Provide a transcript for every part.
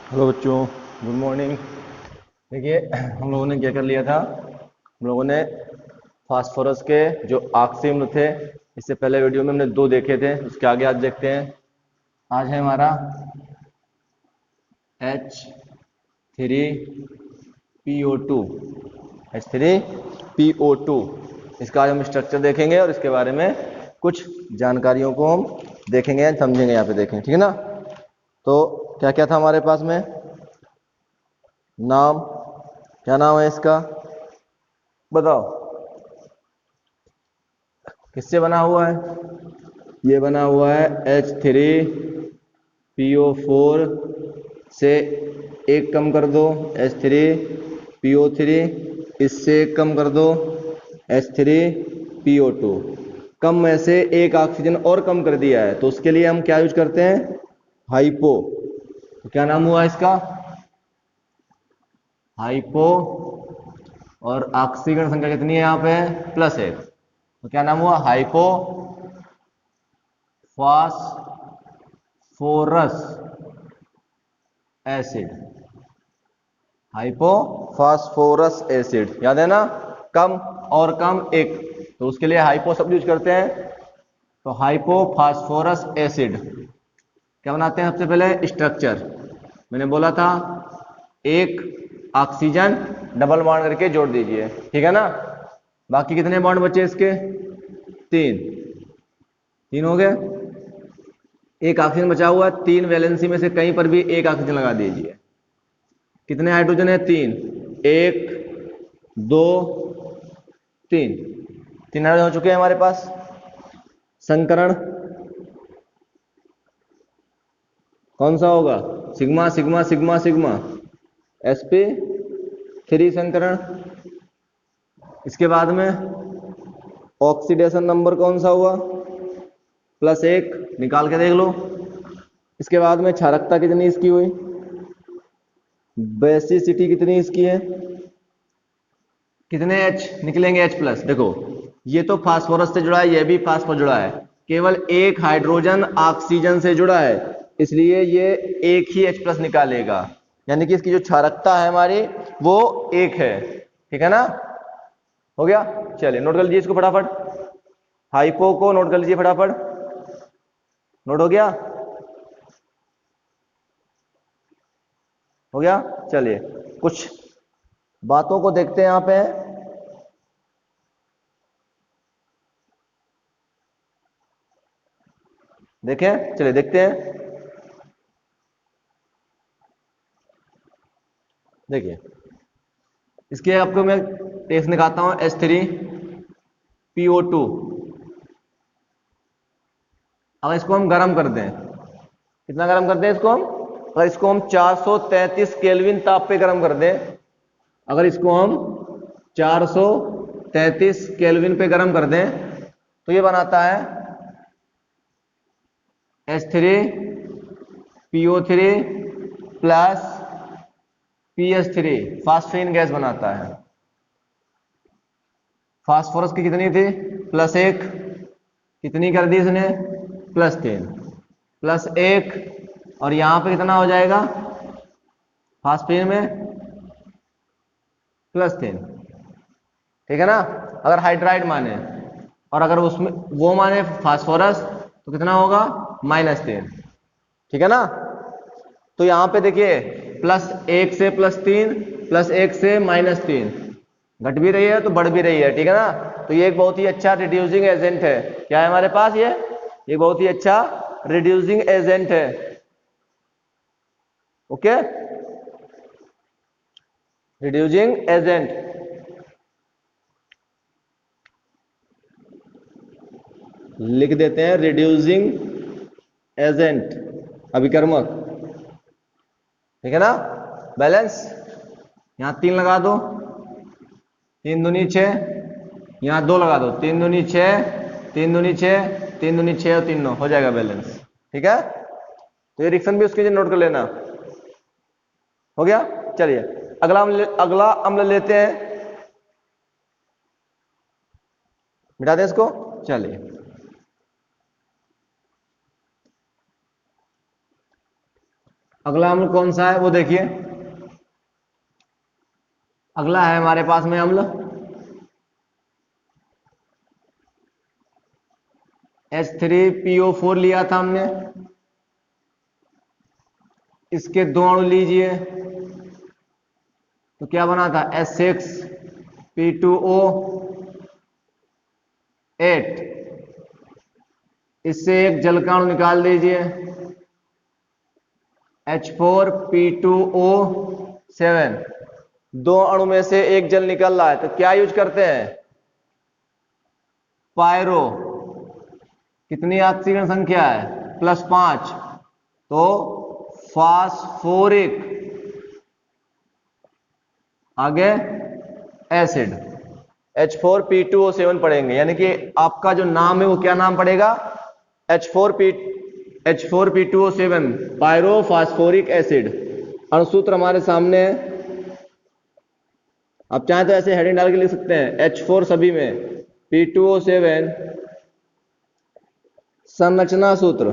Hello बच्चों, good morning. देखिए, हम लोगों ने क्या कर लिया था। हम लोगों ने फास्फोरस के जो ऑक्सीम थे, इससे पहले वीडियो में हमने दो देखे थे, उसके आगे आज देखते हैं। आज है हमारा H3PO2। H3PO2, इसका आज हम स्ट्रक्चर देखेंगे और इसके बारे में कुछ जानकारियों को हम देखेंगे, समझेंगे। यहाँ पे देखें, ठीक है ना। तो क्या क्या था हमारे पास में। नाम, क्या नाम है इसका, बताओ। किससे बना हुआ है? ये बना हुआ है H3PO4 से एक कम कर दो, H3PO3, इससे एक कम कर दो, H3PO2। कम में से एक ऑक्सीजन और कम कर दिया है, तो उसके लिए हम क्या यूज करते हैं? हाइपो। तो क्या नाम हुआ इसका? हाइपो। और ऑक्सीजन संख्या कितनी है यहाँ पे? +1। तो क्या नाम हुआ? Hypophosphorous acid. Hypophosphorous acid, याद है ना। कम और कम एक, तो उसके लिए हाइपो शब्द यूज करते हैं। तो हाइपोफास्फोरस एसिड क्या बनाते हैं? सबसे पहले स्ट्रक्चर मैंने बोला था, एक ऑक्सीजन डबल बॉन्ड करके जोड़ दीजिए, ठीक है ना। बाकी कितने बॉन्ड बचे इसके? तीन। तीन हो गए। एक ऑक्सीजन बचा हुआ है, तीन वैलेंसी में से कहीं पर भी एक ऑक्सीजन लगा दीजिए। कितने हाइड्रोजन है? तीन। एक, दो, तीन। तीन हाइड्रोजन हो चुके हैं हमारे पास। संकरण कौन सा होगा? Sigma sigma sigma sigma, sp3 संकरण। इसके बाद में ऑक्सीडेशन नंबर कौन सा हुआ? +1, निकाल के देख लो। इसके बाद में क्षारकता कितनी इसकी हुई? बेसिसिटी कितनी इसकी है? कितने H निकलेंगे? H+। देखो, ये तो फास्फोरस से जुड़ा है, ये भी फास्फोरस जुड़ा है। केवल एक हाइड्रोजन ऑक्सीजन से जुड़ा है, इसलिए ये एक ही H+ निकालेगा। यानी कि इसकी जो क्षारकता है हमारी, वो एक है। ठीक है ना। हो गया। चलिए नोट कर लीजिए इसको फटाफट। हाइपो को नोट कर लीजिए फटाफट। नोट हो गया? हो गया। चलिए कुछ बातों को देखते हैं यहां पे। देखें, चलिए देखते हैं। देखिए, इसके आपको मैं टेस्ट निकालता हूं। H3PO2, अगर इसको हम गर्म कर दें, कितना गर्म कर दें इसको हम? अगर इसको हम 433 केल्विन ताप पे गर्म कर दें, अगर इसको हम 433 केल्विन पे गर्म कर दें, तो ये बनाता है H3PO3 plus PS3, phosphine gas बनाता है। फास्फोरस की कितनी थी? +1, कितनी कर दी इसने? +3, +1, और यहां पे कितना हो जाएगा फास्फीन में? +3। ठीक है ना। अगर हाइड्राइड माने, और अगर उसमें वो माने फास्फोरस, तो कितना होगा? -3। ठीक है ना। तो यहां पे देखिए, +1 से +3, +1 से -3, घट भी रही है तो बढ़ भी रही है। ठीक है ना। तो ये एक बहुत ही अच्छा रिड्यूसिंग एजेंट है। क्या है हमारे पास? ये बहुत ही अच्छा रिड्यूसिंग एजेंट है। ओके, रिड्यूसिंग एजेंट लिख देते हैं, रिड्यूसिंग एजेंट, अभिकर्मक। ठीक है ना। बैलेंस, यहां 3 लगा दो, 3 दूनी 6, यहां 2 लगा दो, 3 दूनी 6, 3 दूनी 6, 3 दूनी 6 और 3 9, हो जाएगा बैलेंस। ठीक है। तो ये रिएक्शन भी उसके नोट कर लेना। हो गया। चलिए अगला अम्ल लेते हैं, मिटा दें इसको। चलिए, अगला अम्ल कौन सा है वो देखिए। अगला है हमारे पास में अम्ल H3PO4 लिया था हमने, इसके दो अणु लीजिए तो क्या बना था H6P2O8, इससे एक जल का अणु निकाल दीजिए H4P2O7, दो अणु में से एक जल निकल रहा है तो क्या यूज करते हैं पायरो। कितनी ऑक्सीजन संख्या है +5, तो फास्फोरिक आगे एसिड H4P2O7 पढ़ेंगे, यानी कि आपका जो नाम है वो क्या नाम पड़ेगा H4P2O7 पायरो फास्फोरिक एसिड। अणुसूत्र हमारे सामने है, आप चाहें तो ऐसे हेडिंग डाल के लिख सकते हैं H4 सभी में, P2O7 संरचना सूत्र।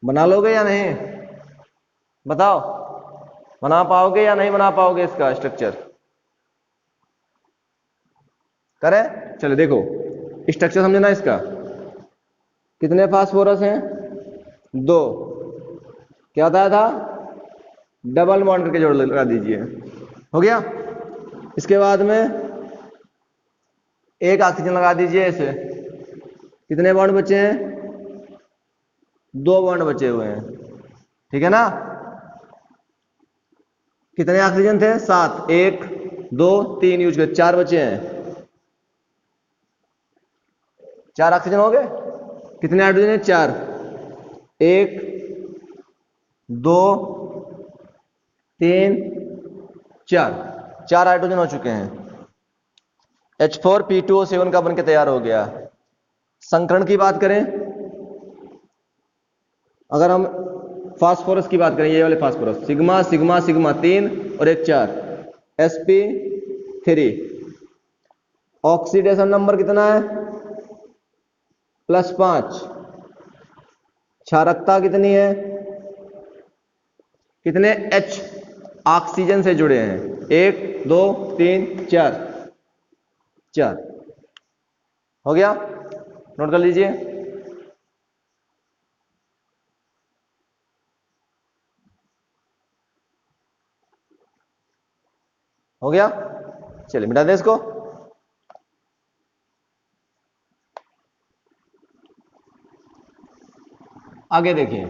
बना लोगे या नहीं, बताओ बना पाओगे या नहीं बना पाओगे इसका स्ट्रक्चर, करें। चलो देखो स्ट्रक्चर समझना इसका। कितने फास्फोरस हैं 2, क्या बताया था डबल बॉन्ड करके जोड़ लगा दीजिए, हो गया। इसके बाद में एक ऑक्सीजन लगा दीजिए इसे, कितने बॉन्ड बचे हैं 2 बॉन्ड बचे हुए हैं, ठीक है ना। कितने ऑक्सीजन थे 7, 1 2 3 यूज कर 4 बचे हैं, 4 ऑक्सीजन हो गए। कितने हाइड्रोजन है 4, 1 2 3 4 हाइड्रोजन हो चुके हैं। H4P2O7 का बनके तैयार हो गया। संकरण की बात करें, अगर हम फास्फोरस की बात करें, ये वाले फास्फोरस सिग्मा सिग्मा सिग्मा 3 और 1 4 sp3, ऑक्सीडेशन नंबर कितना है +5, क्षारकता कितनी है, कितने H ऑक्सीजन से जुड़े हैं 1 2 3 4 हो गया, नोट कर लीजिए। हो गया, चलिए मिटा दें इसको। आगे देखिए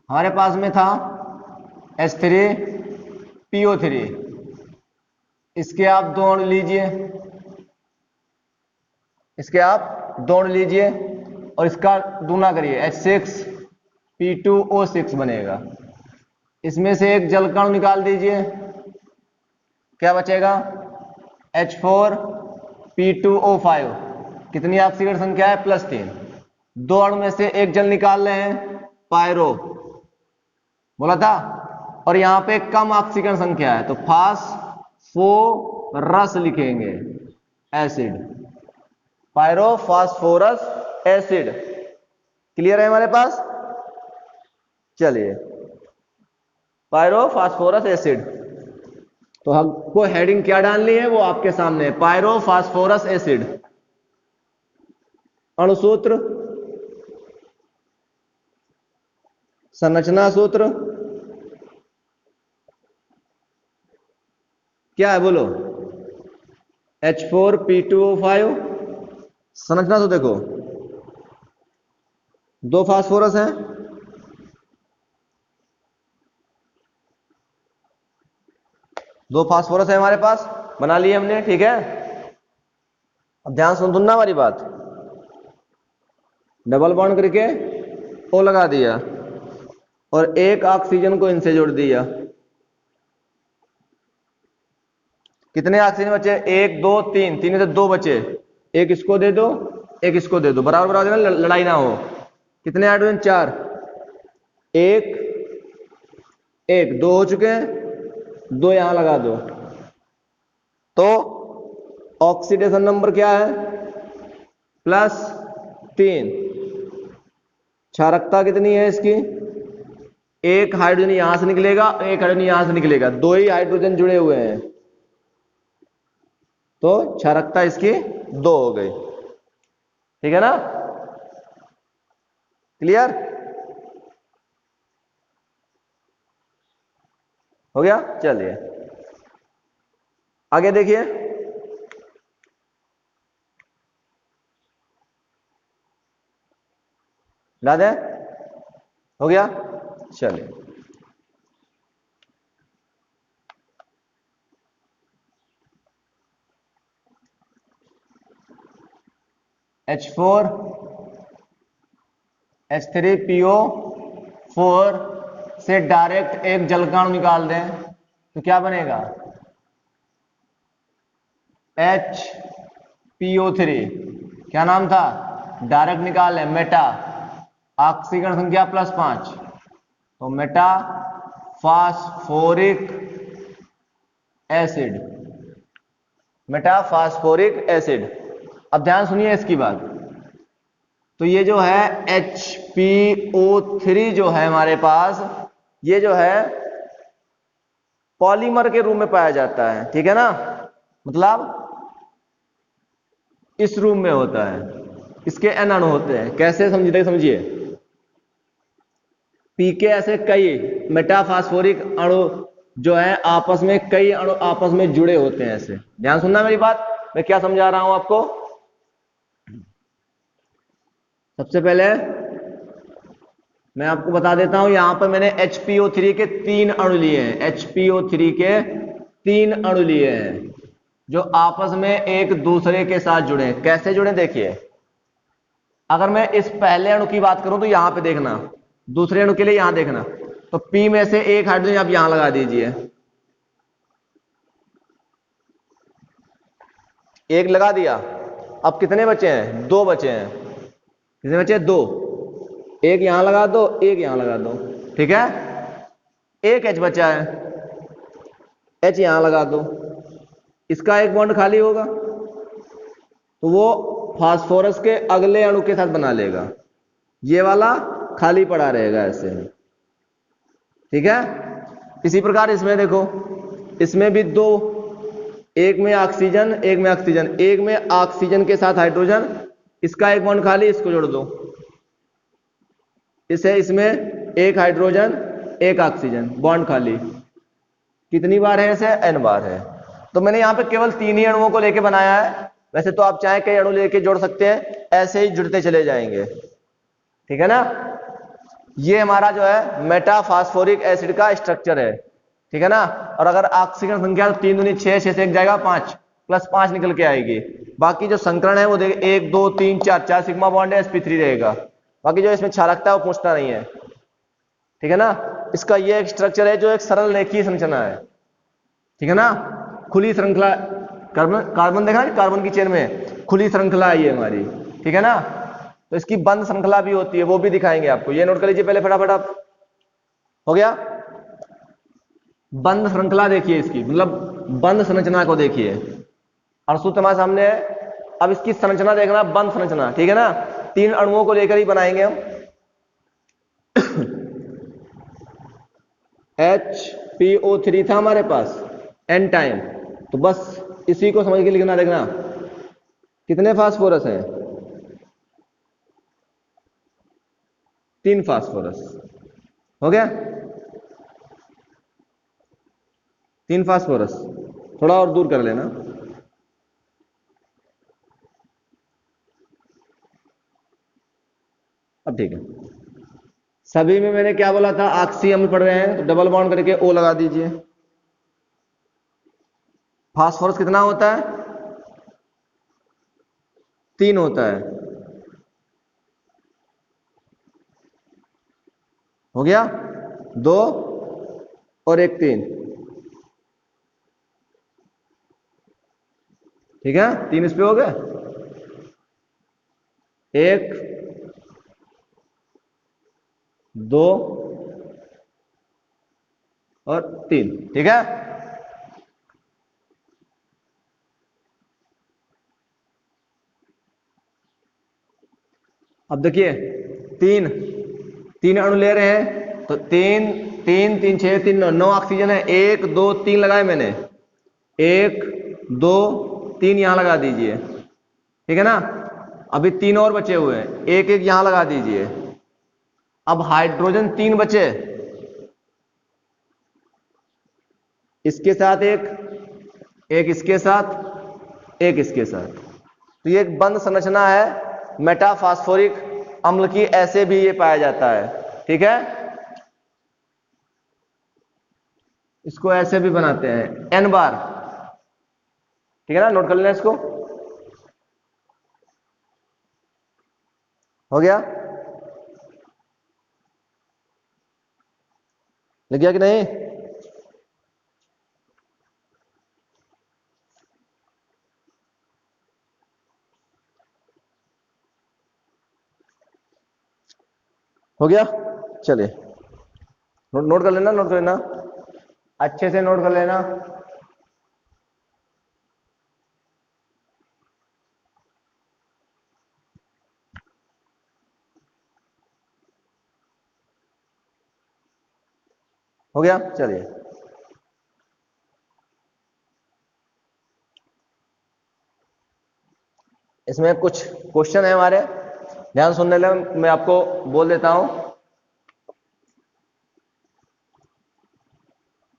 हमारे पास में था H3PO3, इसके आप दो अणु लीजिए, इसके आप दो अणु लीजिए और इसका दूना करिए H6P2O6 बनेगा। इसमें से एक जल का अणु निकाल दीजिए, क्या बचेगा H4P2O5, कितनी ऑक्सीजन संख्या है +3, दो अणु में से एक जल निकाल रहे हैं पायरो बोला था, और यहां पे कम ऑक्सीजन संख्या है तो फास्फोरस लिखेंगे acid, pyro phosphorus acid. Clear है हमारे पास, चलिए पायरो फास्फोरस एसिड, तो हमको हेडिंग क्या डालनी है वो आपके सामने है, पायरो फास्फोरस एसिड। अणुसूत्र संरचना सूत्र क्या है बोलो, H4P2O5। संरचना तो देखो 2 फास्फोरस हैं, दो फास्फोरस है हमारे पास, बना लिए हमने, ठीक है। अब ध्यान सुनना हमारी बात, डबल बॉन्ड करके O लगा दिया और एक ऑक्सीजन को इनसे जोड़ दिया। कितने ऑक्सीजन बचे 1 2 3, 3 में से 2 बचे, एक इसको दे दो एक इसको दे दो, बराबर बराबर देना, लड़ाई ना हो। कितने हाइड्रोजन 4, 1 1 2 हो चुके हैं, 2 यहां लगा दो, तो ऑक्सीडेशन नंबर क्या है +3, क्षारकता कितनी है इसकी? एक हाइड्रोजन यहां से निकलेगा, एक हाइड्रोजन यहां से निकलेगा, दो ही हाइड्रोजन जुड़े हुए हैं, तो क्षारकता इसकी 2 हो गई। ठीक है ना? क्लियर हो गया? चलिए आगे देखिए। ला दें? हो गया? चलिए H4 H3PO4 से डायरेक्ट एक जलकण निकाल दें तो क्या बनेगा? HPO3, क्या नाम था? डायरेक्ट निकाल लें, मेटा, ऑक्सीजन संख्या +5, तो Meta phosphoric acid, Meta phosphoric acid. अब ध्यान सुनिए इसकी बात। तो ये जो है HPO3 जो है हमारे पास, ये जो है पॉलीमर के रूप में पाया जाता है। ठीक है ना? मतलब इस रूप में होता है, इसके n अणु होते हैं। कैसे समझिए, पीके ऐसे कई मेटाफॉस्फोरिक अणु जो है आपस में, कई अणु आपस में जुड़े होते हैं ऐसे। ध्यान सुनना मेरी बात, मैं क्या समझा रहा हूं आपको। सबसे पहले मैं आपको बता देता हूं, यहां पर मैंने HPO3 के 3 अणु लिए हैं, HPO3 के 3 अणु लिए हैं जो आपस में एक दूसरे के साथ जुड़े हैं। कैसे जुड़े देखिए, अगर मैं इस पहले अणु की बात करूं तो यहां पे देखना, दूसरे अणु के लिए यहां देखना, तो P में से एक हाइड्रोजन आप यहां लगा दीजिए, एक लगा दिया। अब कितने बचे हैं? 2 बचे हैं। कितने बचे? 2। एक यहां लगा दो, एक यहां लगा दो। ठीक है? एक H बचा है, H यहां लगा दो, इसका एक बॉन्ड खाली होगा तो वो फास्फोरस के अगले अणु के साथ बना लेगा, ये वाला खाली पड़ा रहेगा ऐसे। ठीक है? इसी प्रकार इसमें देखो, इसमें भी 2, एक में ऑक्सीजन, एक में ऑक्सीजन, एक में ऑक्सीजन के साथ हाइड्रोजन, इसका एक बॉन्ड खाली, इसको जोड़ दो, इसे इसमें एक हाइड्रोजन, एक ऑक्सीजन, बॉन्ड खाली। कितनी बार है ऐसे? n बार है। तो मैंने यहां पे केवल 3 ही अणुओं को लेके बनाया है, वैसे तो आप चाहे कई अणु लेके जोड़ सकते हैं, ऐसे ही जुड़ते चले जाएंगे। ठीक है ना? ये हमारा जो है मेटाफॉस्फोरिक एसिड का स्ट्रक्चर है। ठीक है ना? और अगर ऑक्सीजन संख्या तो 3 दूनी 6, 6 से 1 जाएगा 5, +5 निकल के आएगी। बाकी जो संकरण है वो देखिए 1 2 3 4, 4 सिग्मा बॉन्ड है, sp3 रहेगा। बाकी जो इसमें क्षारकता है वो पूछता नहीं है। ठीक है ना? इसका ये एक स्ट्रक्चर है जो एक सरल रेखीय संरचना है। ठीक है ना? खुली श्रृंखला, कार्बन कार्बन देखा ना, कार्बन की चेन में खुली श्रृंखला है ये हमारी। ठीक है ना? तो इसकी बंद श्रृंखला भी होती है, वो भी दिखाएंगे आपको। ये नोट कर लीजिए पहले फटाफट आप। हो गया? बंद श्रृंखला देखिए इसकी, मतलब बंद संरचना को देखिए। और सूत्र हमारे सामने है। अब इसकी संरचना देखना, बंद संरचना। ठीक है ना? 3 अणुओं को लेकर ही बनाएंगे हम। HPO3 था हमारे पास n टाइम, तो बस इसी को समझ के लिखना। देखना कितने फास्फोरस हैं? 3 फास्फोरस। हो गया? 3 फास्फोरस। थोड़ा और दूर कर लेना। अब ठीक है। सभी में मैंने क्या बोला था? ऑक्सी अम्ल पढ़ रहे हैं तो डबल बॉन्ड करके O लगा दीजिए। फास्फोरस कितना होता है? 3 होता है। हो गया? 2 और 1 3। ठीक है? 3 इस पे हो गए, 1 2 और 3। ठीक है? अब देखिए 3 3 अणु ले रहे हैं तो 3 3 3 6 3 9 ऑक्सीजन है। 1 2 3 लगाए मैंने, 1 2 3 यहां लगा दीजिए, ठीक है ना। अभी 3 और बचे हुए हैं, 1 1 यहां लगा दीजिए। अब हाइड्रोजन 3 बचे, इसके साथ एक इसके साथ, एक इसके साथ। तो ये एक बंद संरचना है मेटाफॉस्फोरिक अम्ल की, ऐसे भी ये पाया जाता है, ठीक है। इसको ऐसे भी बनाते हैं n बार, ठीक है ना। नोट कर लेना इसको, हो गया, लिख गया कि नहीं? हो गया, चलिए नोट कर लेना, नोट कर लेना, अच्छे से नोट कर लेना। हो गया, चलिए। इसमें कुछ क्वेश्चन है हमारे, ध्यान सुनने ले, मैं आपको बोल देता हूं।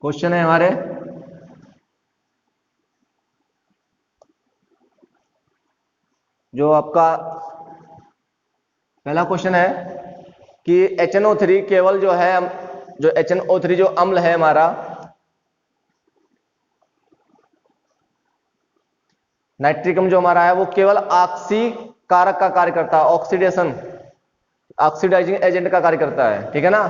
क्वेश्चन है हमारे, जो आपका पहला क्वेश्चन है कि HNO3 केवल जो है, जो HNO3 जो अम्ल है हमारा, नाइट्रिक अम्ल जो हमारा है, वो केवल ऑक्सीकारक का कार्य करता है, ऑक्सीडेशन, ऑक्सीडाइजिंग एजेंट का कार्य करता है, ठीक है ना।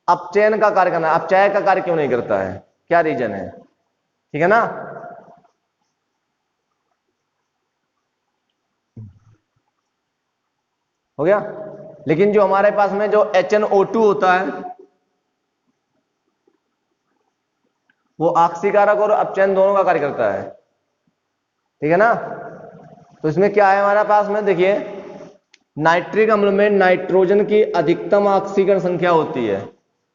अपचयन का कार्य करना है, अपचय का कार्य क्यों नहीं करता है, क्या रीजन है, ठीक है ना। हो गया। लेकिन जो हमारे पास में जो HNO2 होता है, वो ऑक्सीकारक और अपचयन दोनों का कार्य करता है, ठीक है ना। तो इसमें क्या है हमारे पास में, देखिए, नाइट्रिक अम्ल में नाइट्रोजन की अधिकतम ऑक्सीकरण संख्या होती है,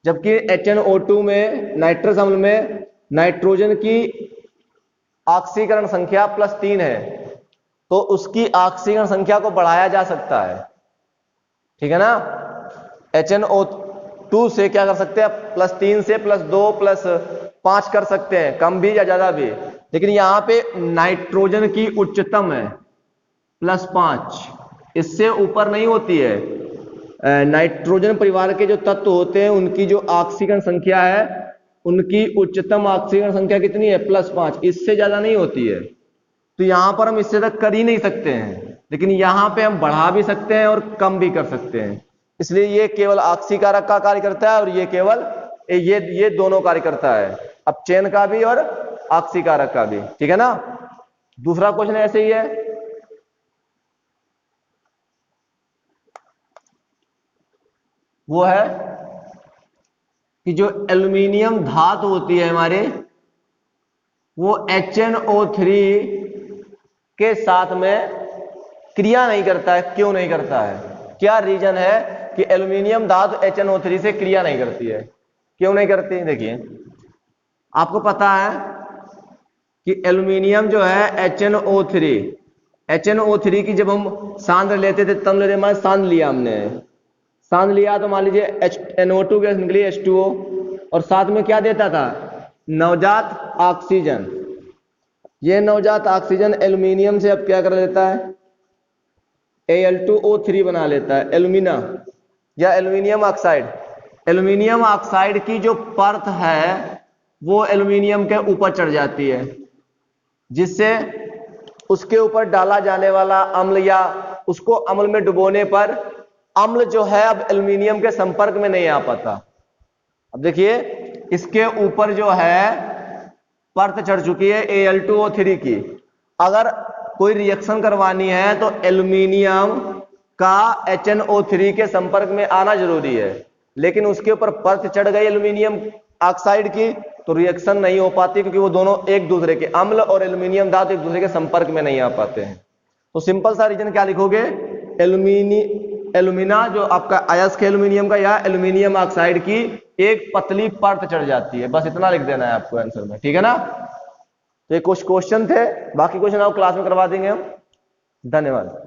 जबकि HNO2 में, नाइट्रस अम्ल में, नाइट्रोजन की ऑक्सीकरण संख्या +3 है, तो उसकी ऑक्सीकरण संख्या को बढ़ाया जा सकता है, ठीक है ना। HNO2 से क्या कर सकते हैं, +3 से +2 +5 कर सकते हैं, कम भी या ज्यादा भी। लेकिन यहां पे नाइट्रोजन की उच्चतम है +5, इससे ऊपर नहीं होती है। नाइट्रोजन परिवार के जो तत्व होते हैं, उनकी जो ऑक्सीकरण संख्या है, उनकी उच्चतम ऑक्सीकरण संख्या कितनी है, +5, इससे ज्यादा नहीं होती है। तो यहां पर हम इससे तक कर ही नहीं सकते हैं, लेकिन यहां पे हम बढ़ा भी सकते हैं और कम भी कर सकते हैं। इसलिए ये केवल ऑक्सीकारक का कार्य करता है, और ये केवल ये दोनों कार्य करता है, अपचयन का भी और ऑक्सीकारक का भी, ठीक है ना। दूसरा क्वेश्चन ऐसे ही है, वो है कि जो एल्यूमिनियम धातु होती है हमारे, वो HNO3 के साथ में क्रिया नहीं करता है। क्यों नहीं करता है, क्या रीजन है कि एल्यूमिनियम धातु HNO3 से क्रिया नहीं करती है, क्यों नहीं करती? देखिए, आपको पता है कि एल्यूमिनियम जो है HNO3 की जब हम सांद्र लेते थे, तब लेते हमारे सांद्र लिया, हमने सांद्र लिया तो मान लीजिए NO2 गैस निकली, H2O, और साथ में क्या देता था, नवजात ऑक्सीजन। ये नवजात ऑक्सीजन एल्यूमिनियम से अब क्या कर लेता है, Al2O3 बना लेता है, एल्यूमिना या एल्यूमिनियम ऑक्साइड। एल्यूमिनियम ऑक्साइड की जो परत है, वो एल्यूमिनियम के ऊपर चढ़ जाती है, जिससे उसके ऊपर डाला जाने वाला अम्ल या उसको अम्ल में डुबोने पर अम्ल जो है अब एल्यूमिनियम के संपर्क में नहीं आ पाता। अब देखिए, इसके ऊपर जो है परत चढ़ चुकी है Al2O3 की। अगर कोई रिएक्शन करवानी है तो एल्यूमिनियम का HNO3 के संपर्क में आना जरूरी है, लेकिन उसके ऊपर परत चढ़ गई एल्यूमिनियम ऑक्साइड की, तो रिएक्शन नहीं हो पाती, क्योंकि वो दोनों एक दूसरे के, अम्ल और एल्यूमिनियम धातु एक दूसरे के संपर्क में नहीं आ पाते हैं। तो सिंपल सा रीजन क्या लिखोगे, एल्यूमिना जो आपका अयस्क है एल्यूमिनियम का या एल्यूमिनियम ऑक्साइड की एक पतली परत चढ़ जाती है। बस इतना लिख देना है आपको आंसर में, ठीक है ना। तो ये कुछ क्वेश्चन थे, बाकी क्वेश्चन आपको क्लास में करवा देंगे हम। धन्यवाद।